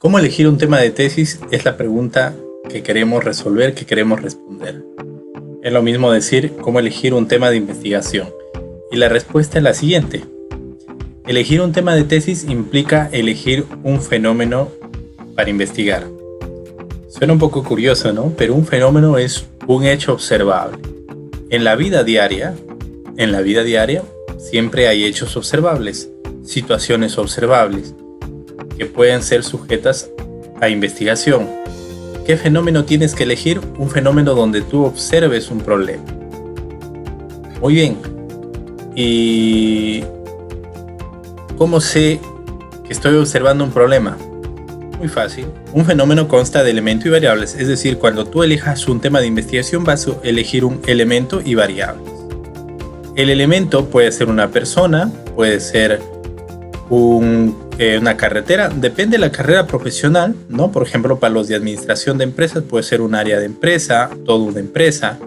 ¿Cómo elegir un tema de tesis? Es la pregunta que queremos resolver, que queremos responder. Es lo mismo decir cómo elegir un tema de investigación. Y la respuesta es la siguiente. Elegir un tema de tesis implica elegir un fenómeno para investigar. Suena un poco curioso, ¿no? Pero un fenómeno es un hecho observable. En la vida diaria siempre hay hechos observables, situaciones observables, que pueden ser sujetas a investigación. ¿Qué fenómeno tienes que elegir? Un fenómeno donde tú observes un problema. Muy bien. ¿Y cómo sé que estoy observando un problema? Muy fácil. Un fenómeno consta de elementos y variables, es decir, cuando tú elijas un tema de investigación vas a elegir un elemento y variables. El elemento puede ser una persona, puede ser una carretera, depende de la carrera profesional, ¿no? Por ejemplo, para los de administración de empresas puede ser un área de empresa, toda una empresa.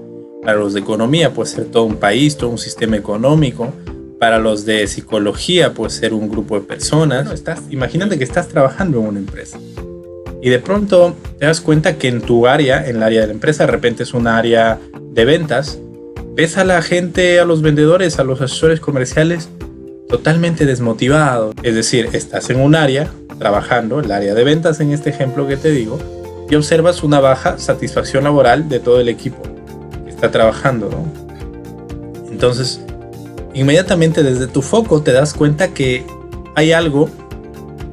Para los de economía puede ser todo un país, todo un sistema económico. Para los de psicología puede ser un grupo de personas. Bueno, imagínate que estás trabajando en una empresa y de pronto te das cuenta que en tu área, en el área de la empresa, de repente es un área de ventas, ves a la gente, a los vendedores, a los asesores comerciales totalmente desmotivado. Es decir, estás en un área trabajando, el área de ventas en este ejemplo que te digo, y observas una baja satisfacción laboral de todo el equipo que está trabajando, ¿no? Entonces, inmediatamente desde tu foco te das cuenta que hay algo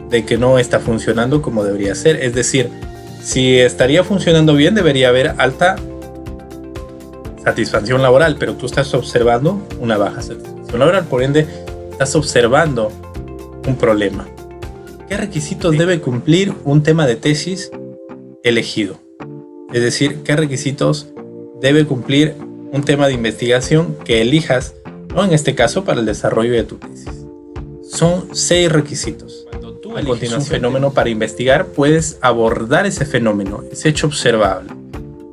de que no está funcionando como debería ser. Es decir, si estaría funcionando bien, debería haber alta satisfacción laboral, pero tú estás observando una baja satisfacción laboral, por ende estás observando un problema. ¿Qué requisitos debe cumplir un tema de tesis elegido? Es decir, ¿qué requisitos debe cumplir un tema de investigación que elijas, ¿no? En este caso, para el desarrollo de tu tesis? Son 6 requisitos. Cuando tú eliges un fenómeno para investigar, puedes abordar ese fenómeno, ese hecho observable,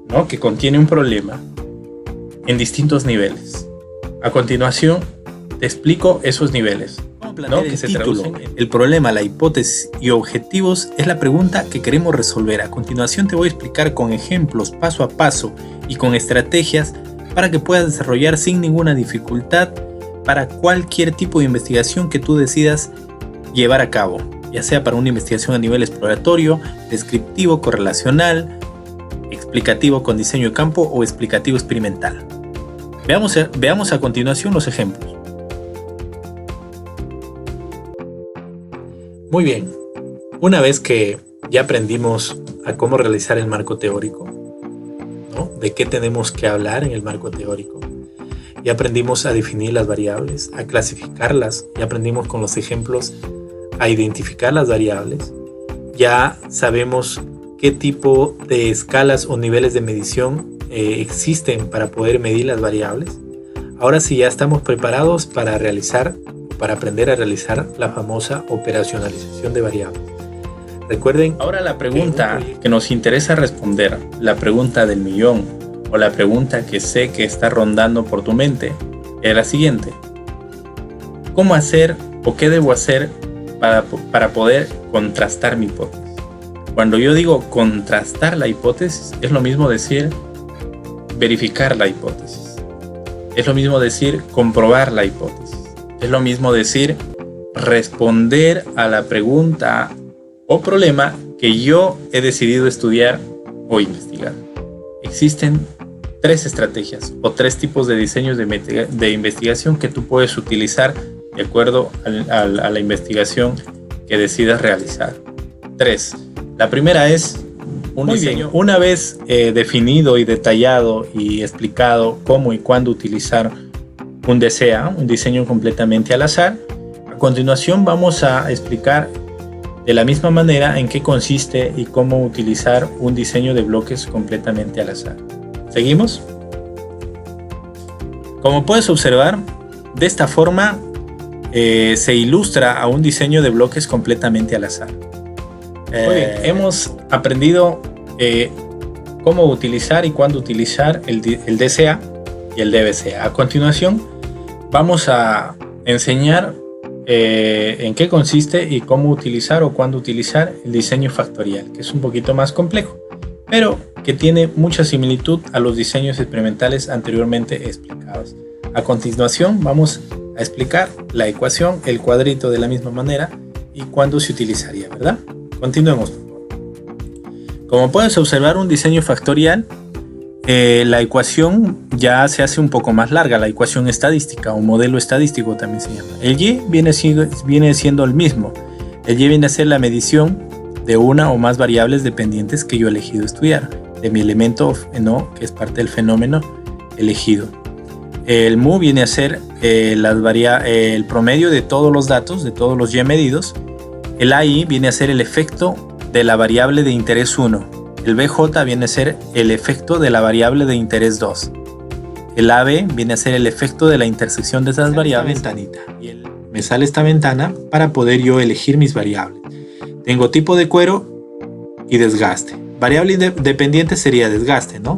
¿no? Que contiene un problema en distintos niveles. A continuación, te explico esos niveles, ¿no? Que se traducen. El problema, la hipótesis y objetivos es la pregunta que queremos resolver. A continuación te voy a explicar con ejemplos paso a paso y con estrategias para que puedas desarrollar sin ninguna dificultad para cualquier tipo de investigación que tú decidas llevar a cabo, ya sea para una investigación a nivel exploratorio, descriptivo, correlacional, explicativo con diseño de campo o explicativo experimental. Veamos a continuación los ejemplos. Muy bien, una vez que ya aprendimos a cómo realizar el marco teórico, ¿no? De qué tenemos que hablar en el marco teórico, ya aprendimos a definir las variables, a clasificarlas, ya aprendimos con los ejemplos a identificar las variables, ya sabemos qué tipo de escalas o niveles de medición existen para poder medir las variables. Ahora sí ya estamos preparados para aprender a realizar la famosa operacionalización de variables. Recuerden, ahora la pregunta que nos interesa responder, la pregunta del millón o la pregunta que sé que está rondando por tu mente, es la siguiente. ¿Cómo hacer o qué debo hacer para poder contrastar mi hipótesis? Cuando yo digo contrastar la hipótesis, es lo mismo decir verificar la hipótesis. Es lo mismo decir comprobar la hipótesis. Es lo mismo decir responder a la pregunta o problema que yo he decidido estudiar o investigar. Existen 3 estrategias o 3 tipos de diseños de investigación que tú puedes utilizar de acuerdo a la investigación que decidas realizar. 3. La primera es un diseño. Una vez definido y detallado y explicado cómo y cuándo utilizar un DCA, un diseño completamente al azar, a continuación vamos a explicar de la misma manera en qué consiste y cómo utilizar un diseño de bloques completamente al azar. ¿Seguimos? Como puedes observar, de esta forma se ilustra a un diseño de bloques completamente al azar. Muy bien, hemos aprendido cómo utilizar y cuándo utilizar el DCA y el DBCA. A continuación, vamos a enseñar en qué consiste y cómo utilizar o cuándo utilizar el diseño factorial, que es un poquito más complejo, pero que tiene mucha similitud a los diseños experimentales anteriormente explicados. A continuación vamos a explicar la ecuación, el cuadrito de la misma manera y cuándo se utilizaría, ¿verdad? Continuemos. Como puedes observar, un diseño factorial, la ecuación ya se hace un poco más larga, la ecuación estadística o modelo estadístico también se llama. El y viene siendo el mismo. El y viene a ser la medición de una o más variables dependientes que yo he elegido estudiar, de mi elemento no, que es parte del fenómeno elegido. El mu viene a ser el promedio de todos los datos, de todos los y medidos. El AI viene a ser el efecto de la variable de interés 1. El BJ viene a ser el efecto de la variable de interés 2. El AB viene a ser el efecto de la intersección de esas variables. Me sale esta ventana para poder yo elegir mis variables. Tengo tipo de cuero y desgaste. Variable dependiente sería desgaste, ¿no?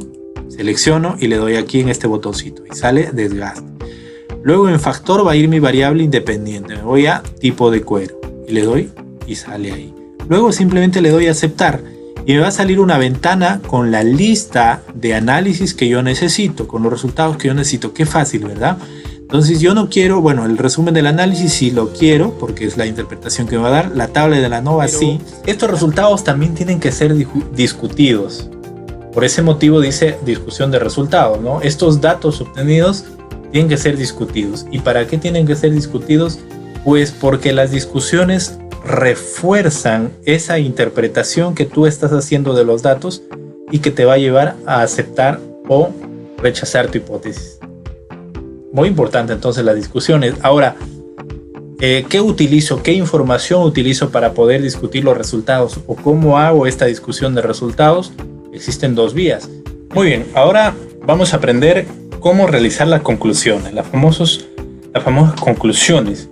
Selecciono y le doy aquí en este botoncito y sale desgaste. Luego en factor va a ir mi variable independiente. Me voy a tipo de cuero y le doy y sale ahí. Luego simplemente le doy a aceptar y me va a salir una ventana con la lista de análisis que yo necesito, con los resultados que yo necesito. Qué fácil, ¿verdad? Entonces yo no quiero, bueno, el resumen del análisis sí lo quiero porque es la interpretación que me va a dar. La tabla de la ANOVA sí. Estos resultados también tienen que ser discutidos. Por ese motivo dice discusión de resultados, ¿no? Estos datos obtenidos tienen que ser discutidos. ¿Y para qué tienen que ser discutidos? Pues porque las discusiones refuerzan esa interpretación que tú estás haciendo de los datos y que te va a llevar a aceptar o rechazar tu hipótesis. Muy importante entonces las discusiones. Ahora, ¿qué utilizo? ¿Qué información utilizo para poder discutir los resultados? ¿O cómo hago esta discusión de resultados? Existen dos vías. Muy bien, ahora vamos a aprender cómo realizar las conclusiones, las famosas conclusiones.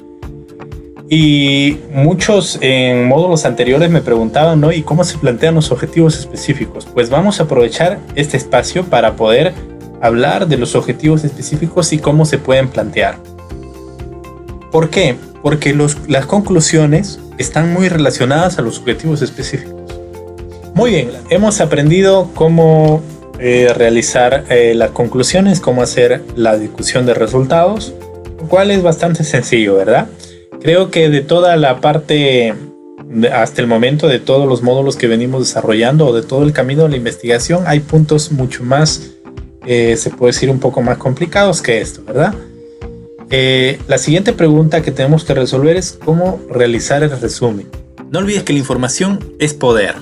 Y muchos en módulos anteriores me preguntaban, ¿no? ¿Y cómo se plantean los objetivos específicos? Pues vamos a aprovechar este espacio para poder hablar de los objetivos específicos y cómo se pueden plantear. ¿Por qué? Porque las conclusiones están muy relacionadas a los objetivos específicos. Muy bien, hemos aprendido cómo realizar las conclusiones, cómo hacer la discusión de resultados, lo cual es bastante sencillo, ¿verdad? Creo que de toda la parte, hasta el momento, de todos los módulos que venimos desarrollando o de todo el camino de la investigación, hay puntos mucho más, se puede decir, un poco más complicados que esto, ¿verdad? La siguiente pregunta que tenemos que resolver es cómo realizar el resumen. No olvides que la información es poder.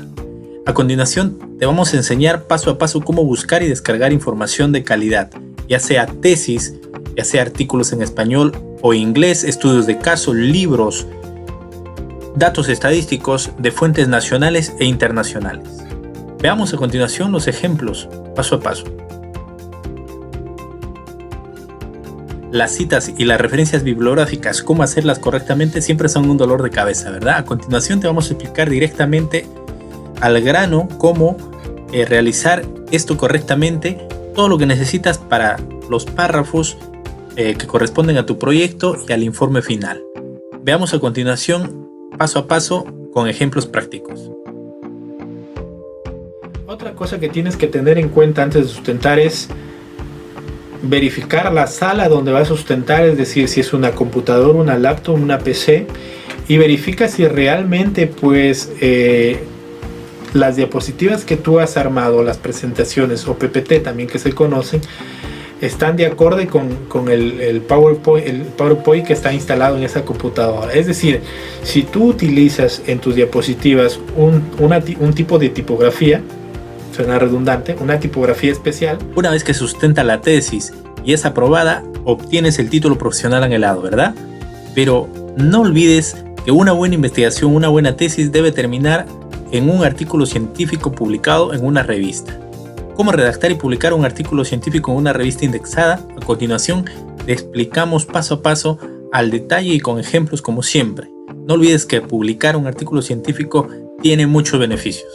A continuación, te vamos a enseñar paso a paso cómo buscar y descargar información de calidad, ya sea tesis, ya sea artículos en español o inglés, estudios de caso, libros, datos estadísticos de fuentes nacionales e internacionales. Veamos a continuación los ejemplos, paso a paso. Las citas y las referencias bibliográficas, cómo hacerlas correctamente, siempre son un dolor de cabeza, ¿verdad? A continuación te vamos a explicar directamente al grano cómo realizar esto correctamente, todo lo que necesitas para los párrafos que corresponden a tu proyecto y al informe final. Veamos a continuación paso a paso con ejemplos prácticos. Otra cosa que tienes que tener en cuenta antes de sustentar es verificar la sala donde vas a sustentar, es decir, si es una computadora, una laptop, una PC, y verifica si realmente pues las diapositivas que tú has armado, las presentaciones o PPT también que se conocen, están de acorde con el PowerPoint que está instalado en esa computadora. Es decir, si tú utilizas en tus diapositivas un tipo de tipografía, suena redundante, una tipografía especial, una vez que sustenta la tesis y es aprobada, obtienes el título profesional anhelado, ¿verdad? Pero no olvides que una buena investigación, una buena tesis debe terminar en un artículo científico publicado en una revista. ¿Cómo redactar y publicar un artículo científico en una revista indexada? A continuación, te explicamos paso a paso al detalle y con ejemplos como siempre. No olvides que publicar un artículo científico tiene muchos beneficios.